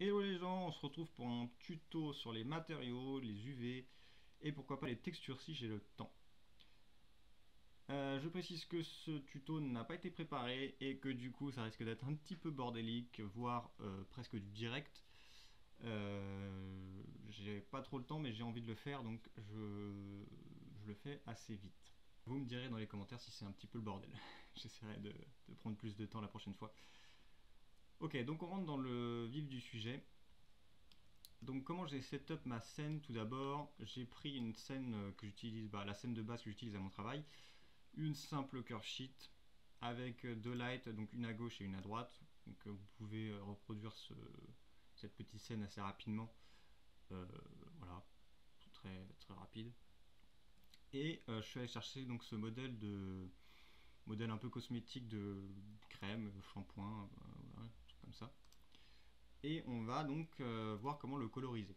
Hello les gens, on se retrouve pour un tuto sur les matériaux, les UV et pourquoi pas les textures si j'ai le temps. Je précise que ce tuto n'a pas été préparé et que du coup ça risque d'être un petit peu bordélique, voire presque du direct. J'ai pas trop le temps mais j'ai envie de le faire donc je le fais assez vite. Vous me direz dans les commentaires si c'est un petit peu le bordel. J'essaierai de prendre plus de temps la prochaine fois. Ok, donc on rentre dans le vif du sujet. Donc comment j'ai setup ma scène? Tout d'abord, j'ai pris une scène que j'utilise, la scène de base que j'utilise à mon travail, une simple curve sheet avec deux lights, donc une à gauche et une à droite. Donc vous pouvez reproduire cette petite scène assez rapidement. Voilà, très très rapide. Et je suis allé chercher donc ce modèle un peu cosmétique de crème, shampoing, voilà, un truc comme ça. Et on va donc voir comment le coloriser.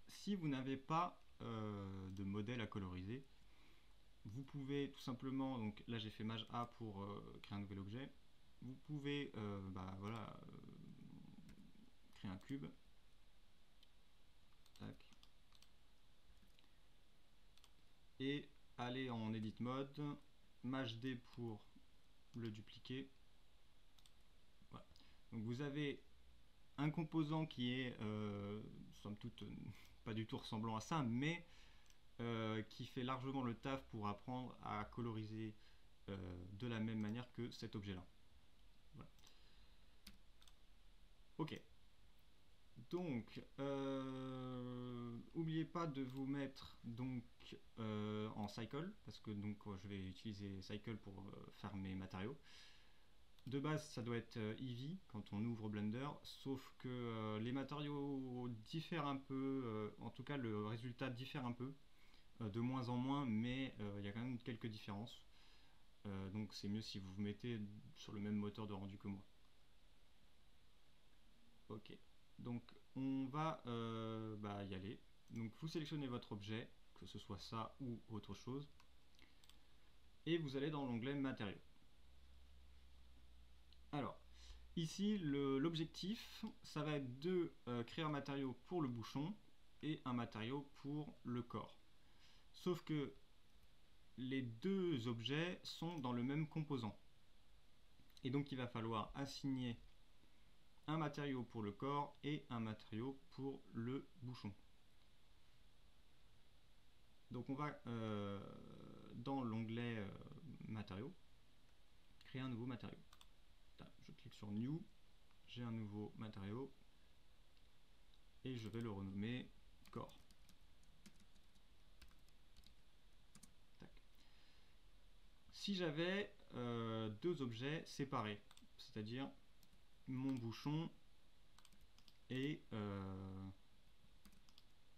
Si vous n'avez pas de modèle à coloriser, vous pouvez tout simplement, donc là j'ai fait Maj A pour créer un nouvel objet, vous pouvez créer un cube, tac, et aller en Edit Mode, Maj D pour le dupliquer. Voilà. Donc vous avez un composant qui est somme toute pas du tout ressemblant à ça, mais qui fait largement le taf pour apprendre à coloriser de la même manière que cet objet là. Voilà. Ok, donc n'oubliez pas de vous mettre donc en cycle, parce que donc je vais utiliser cycle pour faire mes matériaux. De base ça doit être Eevee quand on ouvre Blender, sauf que les matériaux diffèrent un peu, en tout cas le résultat diffère un peu, de moins en moins, mais il y a quand même quelques différences. Donc c'est mieux si vous vous mettez sur le même moteur de rendu que moi. Ok, donc on va y aller. Donc vous sélectionnez votre objet, que ce soit ça ou autre chose, et vous allez dans l'onglet matériaux. Alors, ici l'objectif, ça va être de créer un matériau pour le bouchon et un matériau pour le corps. Sauf que les deux objets sont dans le même composant. Et donc il va falloir assigner un matériau pour le corps et un matériau pour le bouchon. Donc on va dans l'onglet matériaux, créer un nouveau matériau. Je clique sur New, j'ai un nouveau matériau et je vais le renommer corps. Tac. Si j'avais deux objets séparés, c'est-à-dire mon bouchon et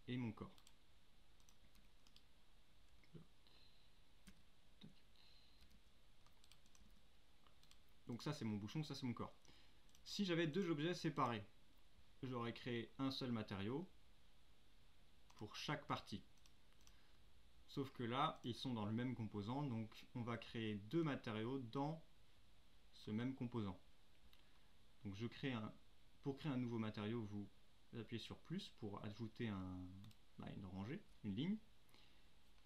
mon corps. Donc ça c'est mon bouchon, ça c'est mon corps. Si j'avais deux objets séparés, j'aurais créé un seul matériau pour chaque partie. Sauf que là, ils sont dans le même composant, donc on va créer deux matériaux dans ce même composant. Donc pour créer un nouveau matériau, vous appuyez sur plus pour ajouter une rangée, une ligne,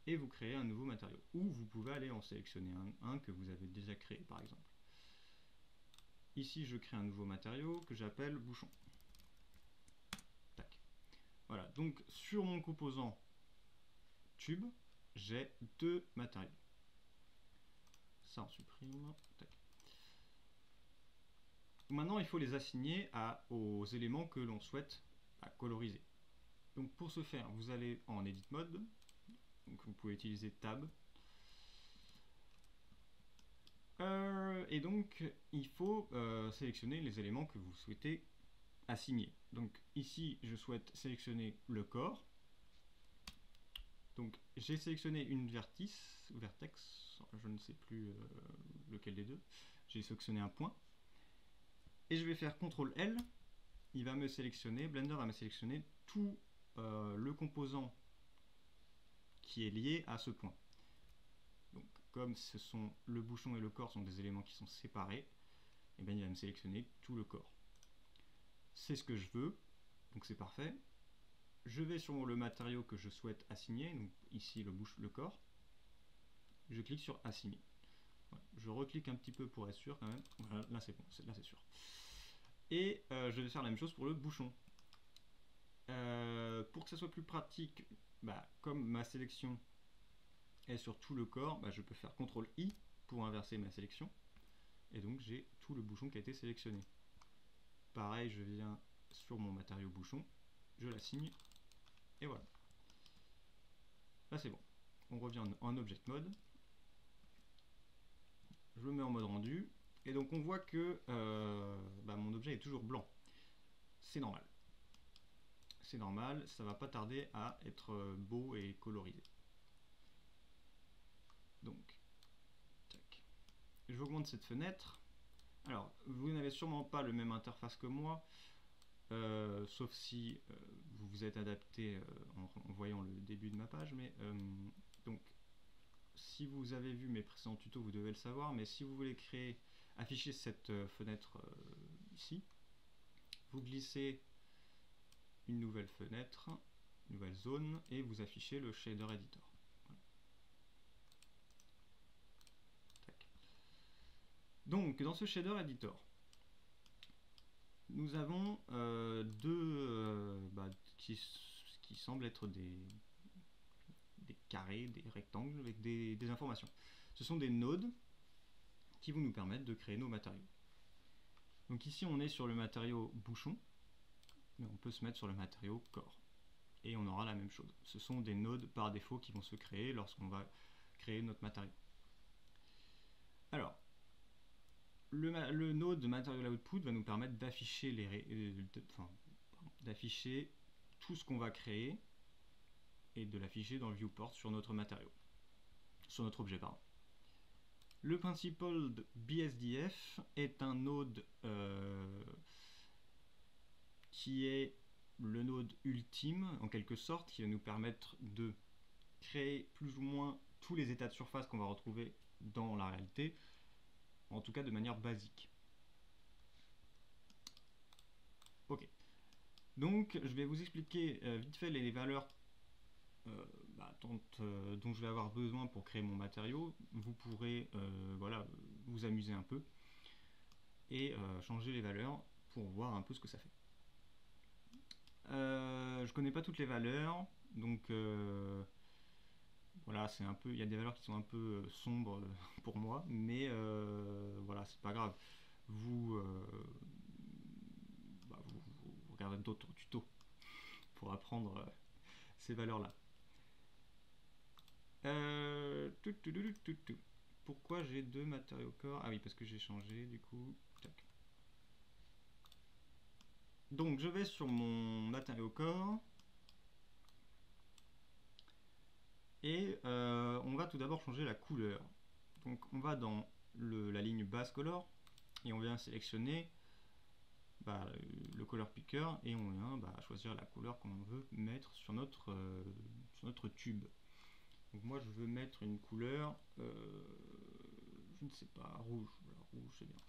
et vous créez un nouveau matériau. Ou vous pouvez aller en sélectionner un que vous avez déjà créé par exemple. Ici je crée un nouveau matériau que j'appelle bouchon. Tac. Voilà, donc sur mon composant tube, j'ai deux matériaux. Ça on supprime. Tac. Maintenant il faut les assigner aux éléments que l'on souhaite coloriser. Donc pour ce faire, vous allez en Edit Mode, donc vous pouvez utiliser Tab. Et donc il faut sélectionner les éléments que vous souhaitez assigner. Donc ici je souhaite sélectionner le corps. Donc j'ai sélectionné une vertex, je ne sais plus lequel des deux. J'ai sélectionné un point. Et je vais faire CTRL L. Il va me sélectionner, Blender va me sélectionner tout le composant qui est lié à ce point. Donc comme le bouchon et le corps sont des éléments qui sont séparés, et bien il va me sélectionner tout le corps. c'est ce que je veux, donc c'est parfait. Je vais sur le matériau que je souhaite assigner, donc ici le corps. Je clique sur assigner. Voilà. Je reclique un petit peu pour être sûr quand même. Voilà, là c'est bon, là c'est sûr. Et je vais faire la même chose pour le bouchon. Pour que ça soit plus pratique, comme ma sélection est sur tout le corps, je peux faire CTRL-I pour inverser ma sélection. Et donc j'ai tout le bouchon qui a été sélectionné. Pareil, je viens sur mon matériau bouchon, je l'assigne, et voilà. Là c'est bon. On revient en Object Mode. Je le mets en mode rendu, et donc on voit que mon objet est toujours blanc. C'est normal. C'est normal, ça va pas tarder à être beau et colorisé. Donc, tac. J'augmente cette fenêtre. Alors, vous n'avez sûrement pas le même interface que moi, sauf si vous vous êtes adapté en voyant le début de ma page, mais donc si vous avez vu mes précédents tutos, vous devez le savoir, mais si vous voulez afficher cette fenêtre ici, vous glissez une nouvelle fenêtre, une nouvelle zone, et vous affichez le shader editor. Voilà. Tac. Donc, dans ce shader editor, nous avons qui semblent être des carrés, des rectangles avec des informations. Ce sont des nodes qui vont nous permettre de créer nos matériaux. Donc ici on est sur le matériau bouchon, mais on peut se mettre sur le matériau corps. Et on aura la même chose. Ce sont des nodes par défaut qui vont se créer lorsqu'on va créer notre matériau. Alors, le node Material Output va nous permettre d'afficher d'afficher tout ce qu'on va créer et de l'afficher dans le viewport sur notre matériau, sur notre objet, pardon. Le principal BSDF est un node qui est le node ultime, en quelque sorte, qui va nous permettre de créer plus ou moins tous les états de surface qu'on va retrouver dans la réalité, en tout cas de manière basique. Ok. Donc je vais vous expliquer vite fait les valeurs dont je vais avoir besoin pour créer mon matériau. Vous pourrez vous amuser un peu et changer les valeurs pour voir un peu ce que ça fait. Je connais pas toutes les valeurs, donc voilà, c'est un peu, il y a des valeurs qui sont un peu sombres pour moi, mais voilà, c'est pas grave. Vous regardez d'autres tutos pour apprendre ces valeurs-là. Pourquoi j'ai deux matériaux corps? Ah oui, parce que j'ai changé du coup. Tac. Donc je vais sur mon matériau corps et on va tout d'abord changer la couleur. Donc on va dans la ligne base color et on vient sélectionner le color picker et on vient choisir la couleur qu'on veut mettre sur notre tube. Donc moi je veux mettre une couleur, je ne sais pas, rouge. Voilà, rouge c'est bien.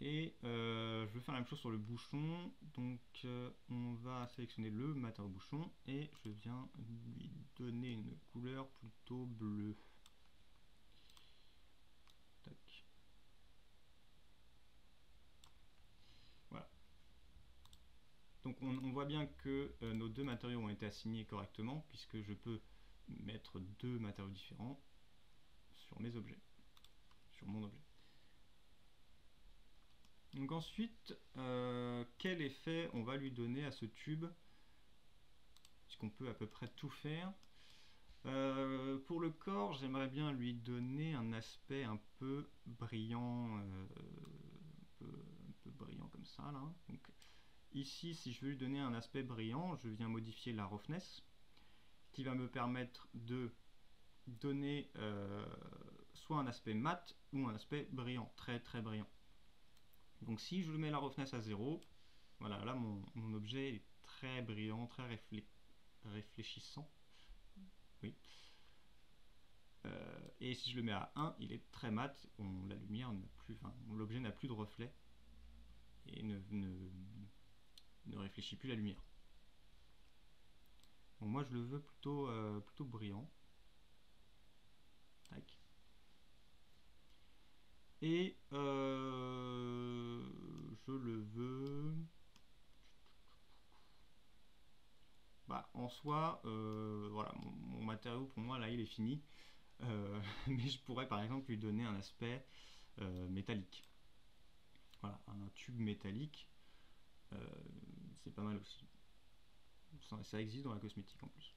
Et je vais faire la même chose sur le bouchon. Donc on va sélectionner le matériau bouchon et je viens lui donner une couleur plutôt bleue. Tac. Voilà. Donc on voit bien que nos deux matériaux ont été assignés correctement puisque je peux mettre deux matériaux différents sur mes objets, sur mon objet. Donc ensuite, quel effet on va lui donner à ce tube, puisqu'on peut à peu près tout faire. Pour le corps, j'aimerais bien lui donner un aspect un peu brillant, un peu brillant comme ça là. Donc, ici, si je veux lui donner un aspect brillant, je viens modifier la roughness, qui va me permettre de donner soit un aspect mat ou un aspect brillant, très très brillant. Donc si je mets la roughness à 0, voilà, là mon objet est très brillant, très réfléchissant. Oui. Et si je le mets à 1, il est très mat, la lumière n'a plus, enfin, l'objet n'a plus de reflet et ne réfléchit plus la lumière. Bon, moi je le veux plutôt brillant. Tac. Et je le veux... Bah, en soi, voilà, mon matériau pour moi là il est fini. Mais je pourrais par exemple lui donner un aspect métallique. Voilà, un tube métallique, c'est pas mal aussi. Ça existe dans la cosmétique en plus.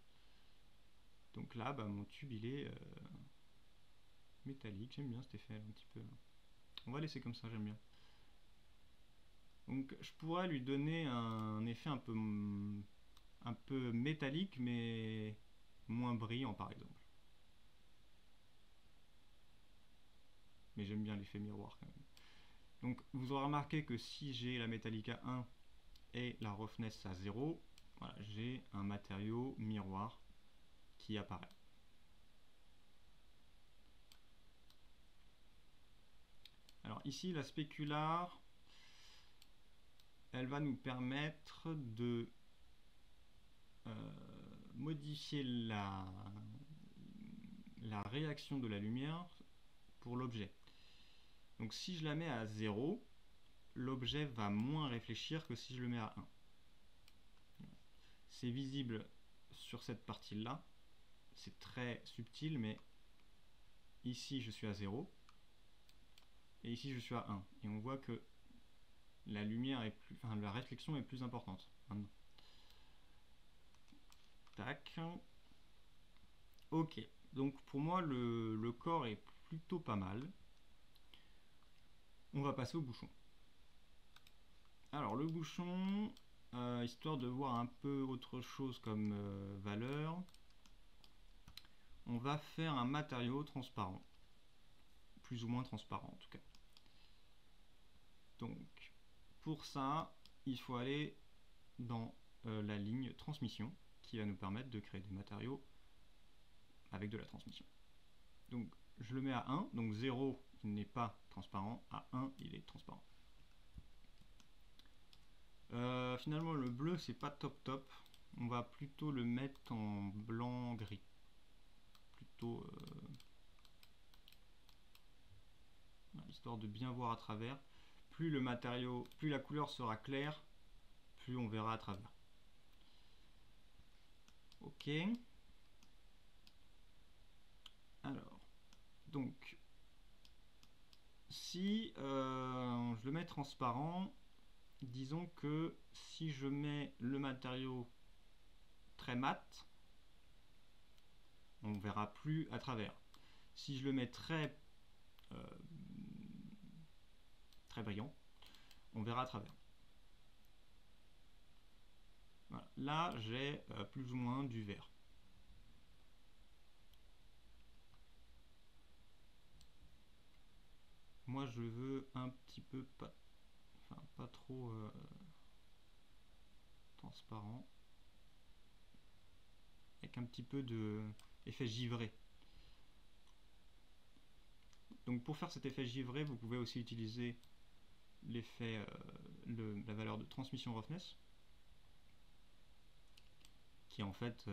Donc là, bah, mon tube il est métallique, j'aime bien cet effet un petit peu. On va laisser comme ça, j'aime bien. Donc je pourrais lui donner un effet un peu métallique mais moins brillant par exemple. Mais j'aime bien l'effet miroir quand même. Donc vous aurez remarqué que si j'ai la métallique à 1 et la roughness à 0, voilà, j'ai un matériau miroir qui apparaît. Alors ici la spécular, elle va nous permettre de modifier la réaction de la lumière pour l'objet. Donc si je la mets à 0, l'objet va moins réfléchir que si je le mets à 1. C'est visible sur cette partie-là. C'est très subtil, mais ici je suis à 0 et ici je suis à 1. Et on voit que la lumière est plus, enfin, la réflexion est plus importante maintenant. Tac. Ok. Donc pour moi le corps est plutôt pas mal. On va passer au bouchon. Alors le bouchon, histoire de voir un peu autre chose comme valeur, on va faire un matériau transparent, plus ou moins transparent en tout cas. Donc pour ça, il faut aller dans la ligne transmission qui va nous permettre de créer des matériaux avec de la transmission. Donc je le mets à 1, donc 0 il n'est pas transparent, à 1 il est transparent. Finalement le bleu c'est pas top, on va plutôt le mettre en blanc gris, plutôt histoire de bien voir à travers. Plus le matériau, plus la couleur sera claire, plus on verra à travers. Ok. Alors, donc, si je le mets transparent, disons que si je mets le matériau très mat, on verra plus à travers. Si je le mets très brillant, on verra à travers. Voilà. Là, j'ai plus ou moins du vert. Moi, je veux un petit peu pas trop transparent, avec un petit peu de effet givré. Donc pour faire cet effet givré, vous pouvez aussi utiliser l'effet, la valeur de transmission roughness, qui est en fait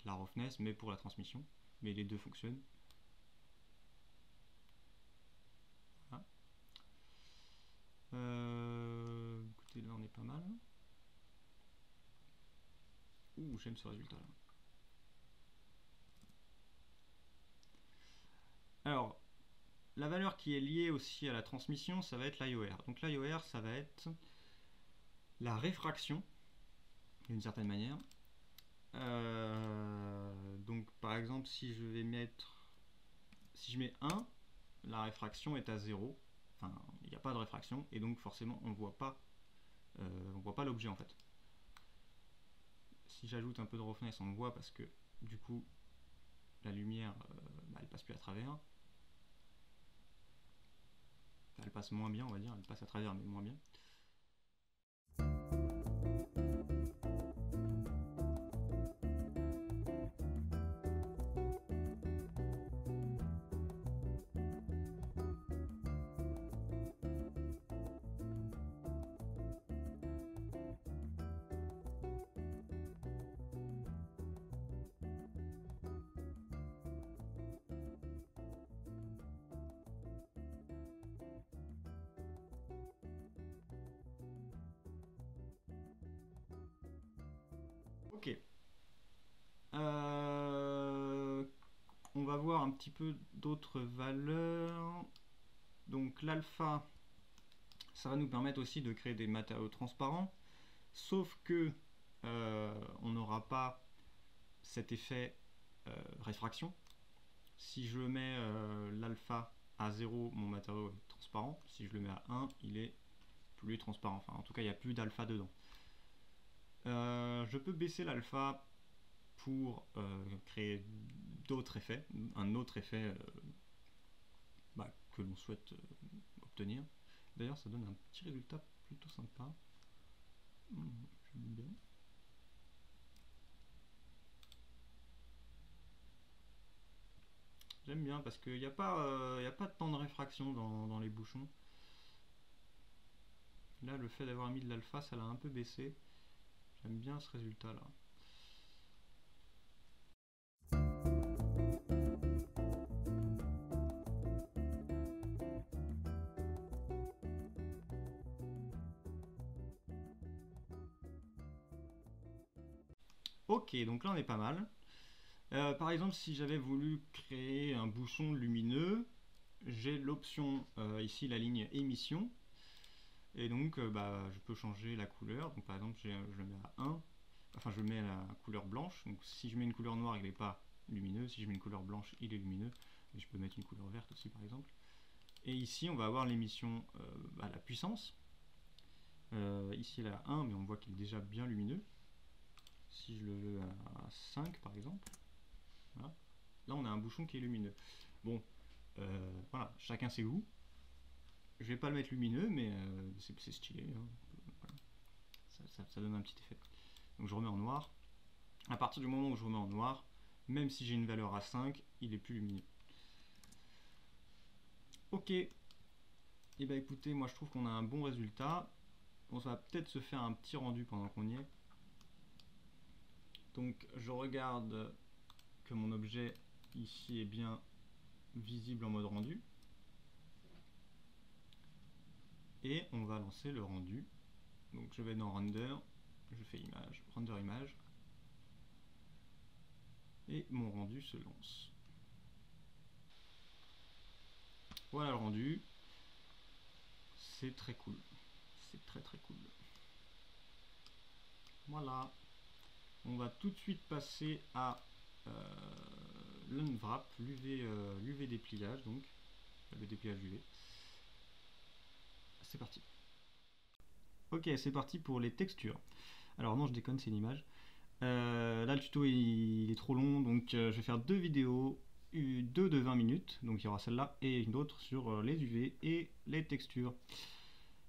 la roughness mais pour la transmission, mais les deux fonctionnent. Voilà. Écoutez, là on est pas mal. Ouh, j'aime ce résultat là. Alors, la valeur qui est liée aussi à la transmission, ça va être l'IOR. Donc l'IOR, ça va être la réfraction, d'une certaine manière. Donc par exemple, si je mets 1, la réfraction est à 0. Enfin, il n'y a pas de réfraction, et donc forcément on ne voit pas l'objet en fait. Si j'ajoute un peu de roughness, on le voit parce que du coup la lumière elle passe plus à travers. Elle passe moins bien, on va dire, elle passe à travers mais moins bien. Ok. On va voir un petit peu d'autres valeurs. Donc l'alpha, ça va nous permettre aussi de créer des matériaux transparents, sauf que on n'aura pas cet effet réfraction. Si je mets l'alpha à 0, mon matériau est transparent. Si je le mets à 1, il est plus transparent. Enfin, en tout cas, il n'y a plus d'alpha dedans. Je peux baisser l'alpha pour créer d'autres effets, un autre effet que l'on souhaite obtenir. D'ailleurs, ça donne un petit résultat plutôt sympa. J'aime bien. J'aime bien parce qu'il n'y a pas de temps de réfraction dans les bouchons. Là, le fait d'avoir mis de l'alpha, ça l'a un peu baissé. J'aime bien ce résultat-là. Ok, donc là on est pas mal. Par exemple, si j'avais voulu créer un bouchon lumineux, j'ai l'option ici, la ligne émission. Et donc je peux changer la couleur. Donc par exemple, je le mets à 1. Enfin, je mets la couleur blanche. Donc si je mets une couleur noire, il n'est pas lumineux. Si je mets une couleur blanche, il est lumineux. Et je peux mettre une couleur verte aussi, par exemple. Et ici, on va avoir l'émission à la puissance. Ici, elle est à 1, mais on voit qu'il est déjà bien lumineux. Si je le veux à 5, par exemple, voilà. Là, on a un bouchon qui est lumineux. Bon, voilà, chacun ses goûts. Je vais pas le mettre lumineux, mais c'est stylé. Hein. Voilà. Ça donne un petit effet. Donc je remets en noir. À partir du moment où je remets en noir, même si j'ai une valeur à 5, il est plus lumineux. Ok. Et bah écoutez, moi je trouve qu'on a un bon résultat. On va peut-être se faire un petit rendu pendant qu'on y est. Donc je regarde que mon objet ici est bien visible en mode rendu. Et on va lancer le rendu. Donc je vais dans Render, je fais image, Render image. Et mon rendu se lance. Voilà le rendu. C'est très cool. C'est très très cool. Voilà. On va tout de suite passer à l'unwrap, l'UV dépliage, donc le dépliage UV. C'est parti. Ok, c'est parti pour les textures. Alors non, je déconne, c'est une image. Là, le tuto il est trop long, donc je vais faire deux vidéos, deux de 20 minutes, donc il y aura celle-là et une autre sur les UV et les textures.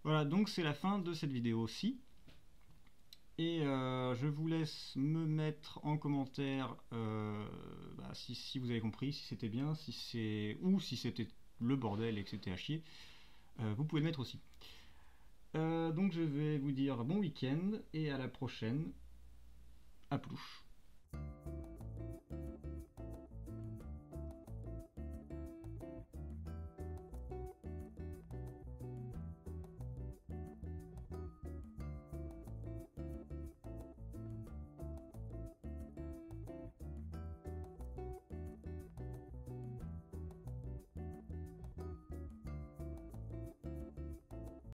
Voilà, donc c'est la fin de cette vidéo-ci. Et je vous laisse me mettre en commentaire si vous avez compris, si c'était bien, ou si c'était le bordel et que c'était à chier. Vous pouvez le mettre aussi. Donc je vais vous dire bon week-end et à la prochaine. À plus.